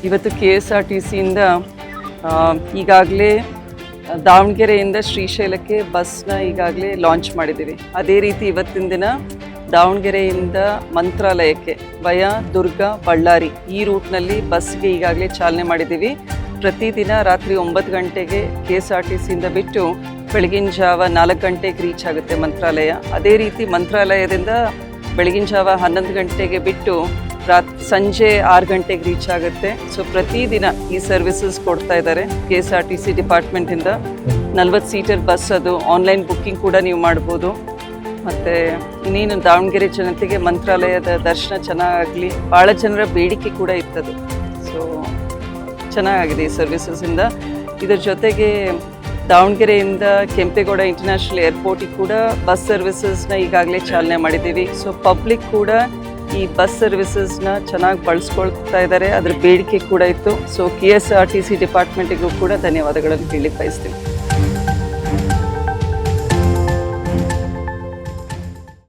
ಇವತ್ತು KSRTCಯಿಂದ ಈಗಾಗಲೇ ದಾವಣಗೆರೆಯಿಂದ ಶ್ರೀಶೈಲಕ್ಕೆ ಬಸ್ನ ಈಗಾಗಲೇ ಲಾಂಚ್ ಮಾಡಿದ್ದೀವಿ. ಅದೇ ರೀತಿ ಇವತ್ತಿನ ದಿನ ದಾವಣಗೆರೆಯಿಂದ ಮಂತ್ರಾಲಯಕ್ಕೆ ವಯಾ ದುರ್ಗ ಬಳ್ಳಾರಿ ಈ ರೂಟ್ನಲ್ಲಿ ಬಸ್ಗೆ ಈಗಾಗಲೇ ಚಾಲನೆ ಮಾಡಿದ್ದೀವಿ. ಪ್ರತಿದಿನ ರಾತ್ರಿ 9 ಗಂಟೆಗೆ KSRTCಯಿಂದ ಬಿಟ್ಟು ಬೆಳಗಿನ ಜಾವ 4 ಗಂಟೆಗೆ ರೀಚ್ ಆಗುತ್ತೆ ಮಂತ್ರಾಲಯ. ಅದೇ ರೀತಿ ಮಂತ್ರಾಲಯದಿಂದ ಬೆಳಗಿನ ಜಾವ 11 ಗಂಟೆಗೆ ಬಿಟ್ಟು ಸಂಜೆ 6 ಗಂಟೆಗೆ ರೀಚ್ ಆಗುತ್ತೆ. ಸೊ ಪ್ರತಿದಿನ ಈ ಸರ್ವಿಸಸ್ ಕೊಡ್ತಾ ಇದ್ದಾರೆ KSRTC ಡಿಪಾರ್ಟ್ಮೆಂಟಿಂದ. 40 ಸೀಟರ್ ಬಸ್, ಅದು ಆನ್ಲೈನ್ ಬುಕ್ಕಿಂಗ್ ಕೂಡ ನೀವು ಮಾಡ್ಬೋದು. ಮತ್ತು ಇನ್ನೇನು ದಾವಣಗೆರೆ ಜನತೆಗೆ ಮಂತ್ರಾಲಯದ ದರ್ಶನ ಚೆನ್ನಾಗಲಿ, ಭಾಳ ಜನರ ಬೇಡಿಕೆ ಕೂಡ ಇತ್ತದು. ಸೊ ಚೆನ್ನಾಗಿದೆ ಈ ಸರ್ವಿಸಸ್ಸಿಂದ. ಇದರ ಜೊತೆಗೆ ದಾವಣಗೆರೆಯಿಂದ ಕೆಂಪೇಗೌಡ ಇಂಟರ್ನ್ಯಾಷನಲ್ ಏರ್ಪೋರ್ಟಿಗೆ ಕೂಡ ಬಸ್ ಸರ್ವಿಸಸ್ನ ಈಗಾಗಲೇ ಚಾಲನೆ ಮಾಡಿದ್ದೀವಿ. ಸೊ ಪಬ್ಲಿಕ್ ಕೂಡ ಈ ಬಸ್ ಸರ್ವಿಸಸ್ನ ಚೆನ್ನಾಗಿ ಬಳಸ್ಕೊಳ್ತಾ ಇದ್ದಾರೆ, ಅದರ ಬೇಡಿಕೆ ಕೂಡ ಇತ್ತು. ಸೊ KSRTC ಡಿಪಾರ್ಟ್ಮೆಂಟಿಗೂ ಕೂಡ ಧನ್ಯವಾದಗಳನ್ನು ಹೇಳಲಿಕ್ಕೆ ಬಯಸ್ತೀನಿ.